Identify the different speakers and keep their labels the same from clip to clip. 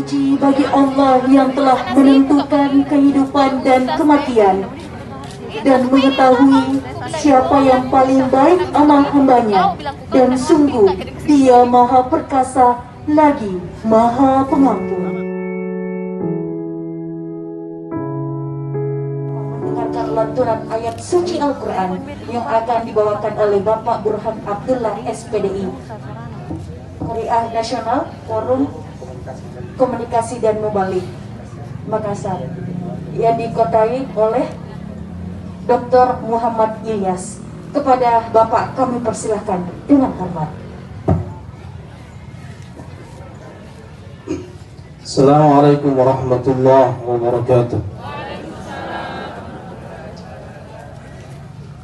Speaker 1: suci bagi Allah yang telah menentukan kehidupan dan kematian, dan mengetahui siapa yang paling baik amal hambanya, dan sungguh Dia Maha Perkasa lagi Maha Pengampun. Mendengarkan lantunan ayat suci Al-Quran yang akan dibawakan oleh Bapak Burhan Abdullah SPDI, Qari'ah Nasional Forum Komunikasi dan Mubalik Makassar, yang dikotai oleh Dr. Muhammad Ilyas. Kepada Bapak kami persilahkan dengan hormat.
Speaker 2: Assalamualaikum warahmatullahi wabarakatuh.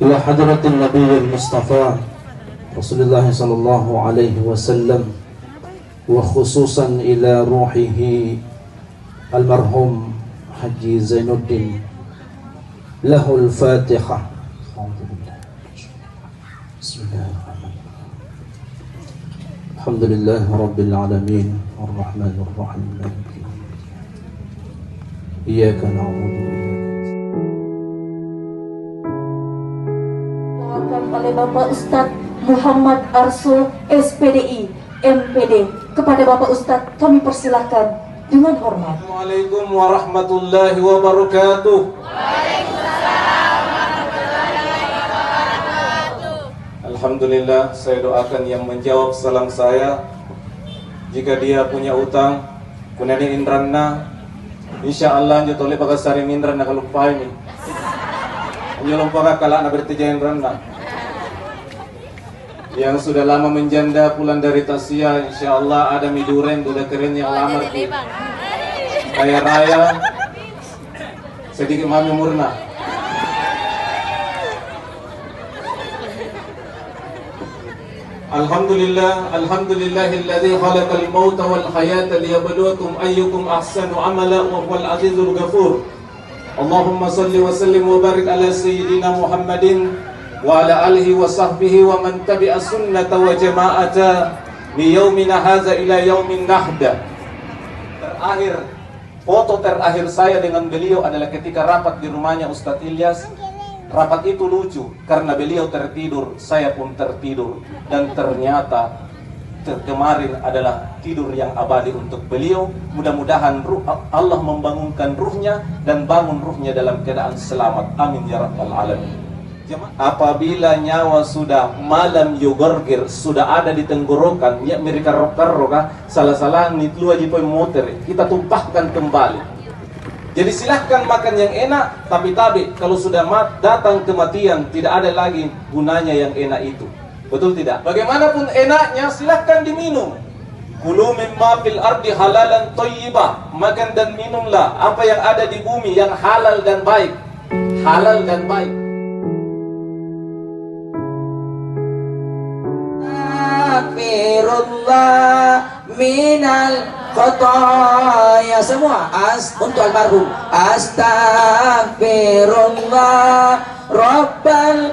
Speaker 2: Ila hadratin Nabi Mustafa Rasulullah sallallahu alaihi wasallam, wa khususan ila ruhihi almarhum Haji Zainuddin, lahul Fatihah. Bismillahirrahmanirrahim. Alhamdulillahi rabbil alamin, arrahmanir rahim, maliki yaumiddin. Iyyaka na'budu wa
Speaker 1: Dibawakan oleh Bapak Ustadz Muhammad Arsul SPDI MPD. Kepada Bapak Ustadz kami persilahkan dengan hormat.
Speaker 2: Assalamualaikum warahmatullahi wabarakatuh. Alhamdulillah, saya doakan yang menjawab salam saya, jika dia punya utang kunani indranna, insyaallah nyo tole baga sari indranna kalupai ni nyo lompaka kala na bertijain indranna. Yang sudah lama menjanda pulang dari Tasya, insyaallah ada miduren udah keren yang lamar di kaya raya sedikit mami murna. Alhamdulillah, alhamdulillahilladzi khalaqal mauta wal hayata liyabluwakum ayyukum ahsanu amala wa huwal azizul ghafur. Allahumma salli wa sallim wa barik ala sayyidina Muhammadin wa ala alihi wa sahbihi wa man tabi'a sunnata wa jama'ata mi yaumina hadza ila yaumin nahda. Foto terakhir saya dengan beliau adalah ketika rapat di rumahnya Ustadz Ilyas. Rapat itu lucu karena beliau tertidur, saya pun tertidur, dan ternyata kemarin adalah tidur yang abadi untuk beliau. Mudah-mudahan Allah membangunkan ruhnya dan bangun ruhnya dalam keadaan selamat. Amin ya rabbal alamin. Apabila nyawa sudah malam yugorgir, sudah ada di tenggorokan, ya mereka roka salah-salah nitlu aja poin motor, kita tumpahkan kembali. Jadi silahkan makan yang enak, tapi kalau sudah datang kematian, tidak ada lagi gunanya yang enak itu. Betul tidak? Bagaimanapun enaknya, silahkan diminum. Kulu mimma fil ardi halalan thayyibah. Makan dan minumlah apa yang ada di bumi yang halal dan baik. Halal dan baik. Astaghfirullah minal khotoya, semua untuk almarhum. Astaghfirullah rabbal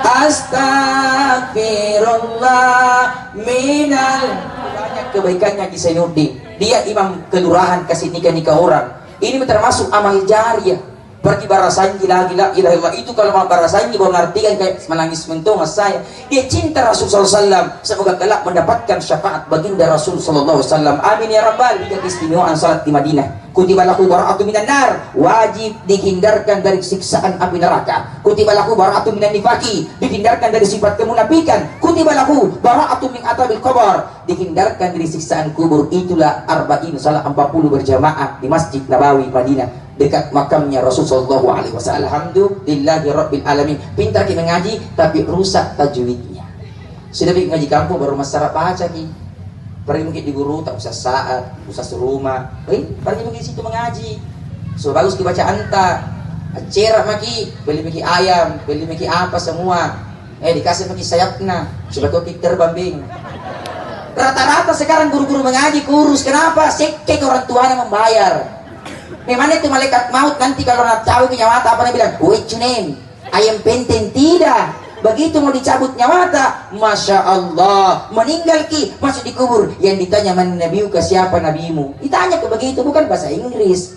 Speaker 2: astaghfirullah minal. Banyak kebaikannya di Zainuddin. Dia imam kelurahan, kasih nikah orang. Ini termasuk amal jariah. Pergi barasanji gila ilah itu, kalau mau barasanji baru ngartikan kayak menangis mentongas saya. Dia cinta Rasul SAW. Semoga kelak mendapatkan syafaat baginda Rasul SAW. Amin ya rabbal. Jika keistimewaan salat di Madinah. Kutiba lahu bara'atu minan nar, wajib dihindarkan dari siksaan api neraka. Kutiba lahu bara'atu minan nifaki, dihindarkan dari sifat kemunafikan. Kutiba lahu bara'atu min atabil qabr, dihindarkan dari siksaan kubur. Itulah arba'in salat 40 berjamaah di Masjid Nabawi Madinah, dekat makamnya Rasulullah SAW. Alhamdulillahi rabbil alamin. Pintar kita mengaji tapi rusak tajwidnya. Sudah bikin ngaji kampung baru masyarakat baca ki. Pergi mungkin di guru tak usah saat, usah serumah. Pergi mungkin situ mengaji. So bagus dibaca anta. Cerak maki, beli maki ayam, beli maki apa semua. Dikasih maki sayapna. Sudah kau terbambing. Rata-rata sekarang guru-guru mengaji kurus. Kenapa? Sekek orang tuanya membayar. Memang itu malaikat maut nanti kalau nak tahu punya mata apa dia bilang, "Woi cunem, ayam penten tidak." Begitu mau dicabut nyawa tak, Masya Allah, meninggal ki, masuk dikubur. Yang ditanya man nabiuka, siapa nabimu? Ditanya ke begitu, bukan bahasa Inggris.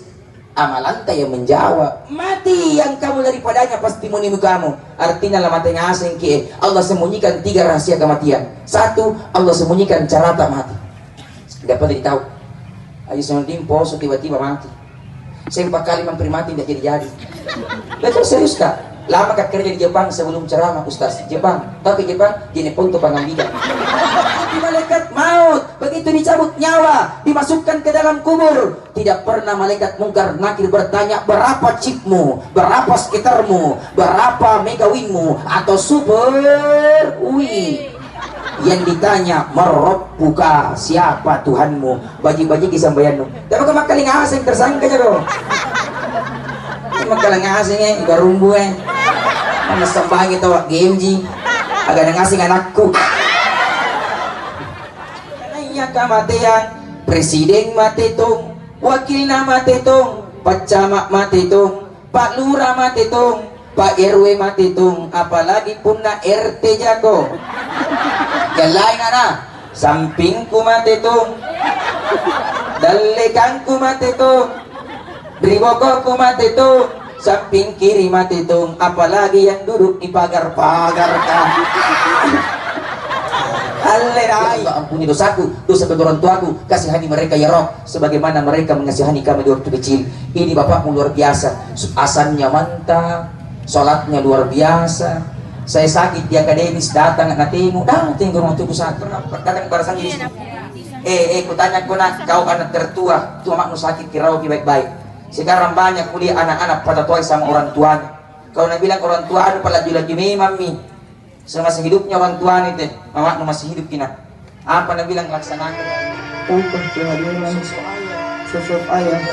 Speaker 2: Amalan yang menjawab, mati yang kamu daripadanya pasti menimu kamu. Artinya lah mati ngaseng ki. Allah sembunyikan 3 rahasia kematian. 1, Allah sembunyikan cara tak mati. Dapat ditahu. Ayo sendim poso tiba-tiba mati. Saya 4 kali mampir mati tidak jadi. Betul serius kak? Lama kak kerja di Jepang sebelum ceramah Ustaz Jepang, tapi Jepang gini ponto pangambikan. Di malaikat maut begitu dicabut nyawa, dimasukkan ke dalam kubur, tidak pernah malaikat mungkar nakir bertanya berapa chipmu, berapa sekitarmu, berapa megawinmu atau super wi. Yang ditanya marabbuka, siapa Tuhanmu, bagi-bagi kisambayanmu. Tapi kau makaling asing tersangka jero. Makalang asing garumbu Mas sembah gitu GMG agak ngasih anakku. Iya kematian, presiden mati tung, wakilnya mati tung, pak camat mati tung, pak lurah mati tung, pak RW mati tung, apalagi punna RT jago. Yang lain anak, sampingku mati tung, dalekanku mati tung, bribokoku mati tung, samping kiri mati tung, apalagi yang duduk di pagar-pagar kan. Haleluya. Allah ampuni dosaku, dosa kedua orang tuaku, kasihani mereka ya Rob, sebagaimana mereka mengasihani kami di waktu kecil. Ini bapakmu luar biasa, asannya mantap, sholatnya luar biasa. Saya sakit di akademis, datang natimu, datang ke rumah tubuh sakit, datang barasan ini. Ku tanya kau nak, kau anak tertua, tua makmu sakit kirau baik-baik. Sekarang banyak kuliah anak-anak pada tuai sama orang tuanya. Kalau nak bilang orang tua anu lagi mami, semasa hidupnya orang tua itu, mama masih hidup kina. Apa nak bilang laksanakan?
Speaker 3: Tanpa kehadiran sosok ayah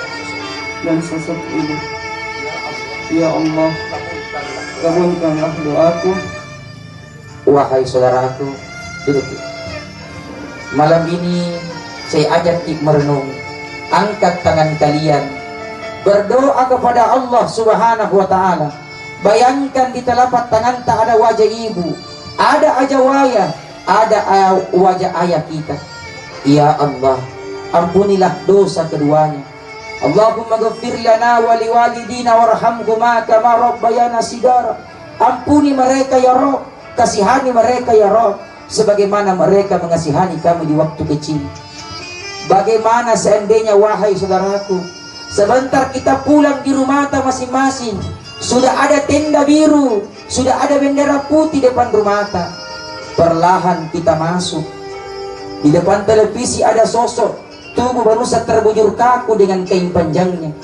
Speaker 3: dan sosok ibu. Ya Allah, kabulkanlah doaku.
Speaker 2: Wahai saudaraku, duduk. Malam ini saya ajak merenung. Angkat tangan kalian, berdoa kepada Allah Subhanahu wa ta'ala. Bayangkan di telapak tangan tak ada wajah ibu, ada aja wajah, ada wajah ayah kita. Ya Allah, ampunilah dosa keduanya. Allahumma ghafir lana wa liwalidina warhamhuma kama rabbayana sigara. Ampuni mereka ya Rabb, kasihani mereka ya Rabb, sebagaimana mereka mengasihani kami di waktu kecil. Bagaimana seandainya wahai saudaraku, sebentar kita pulang di rumah masing-masing, sudah ada tenda biru, sudah ada bendera putih depan rumah. Perlahan kita masuk, di depan televisi ada sosok tubuh manusia terbujur kaku dengan kain panjangnya.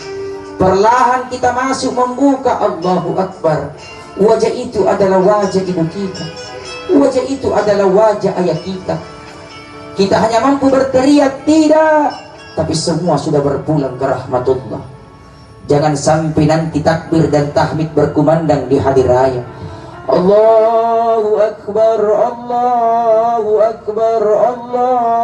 Speaker 2: Perlahan kita masuk, membuka, Allahu Akbar. Wajah itu adalah wajah ibu kita, wajah itu adalah wajah ayah kita. Kita hanya mampu berteriak tidak, tapi semua sudah berpulang ke rahmatullah. Jangan sampai nanti takbir dan tahmid berkumandang di hari raya. Allahu Akbar, Allahu Akbar, Allah.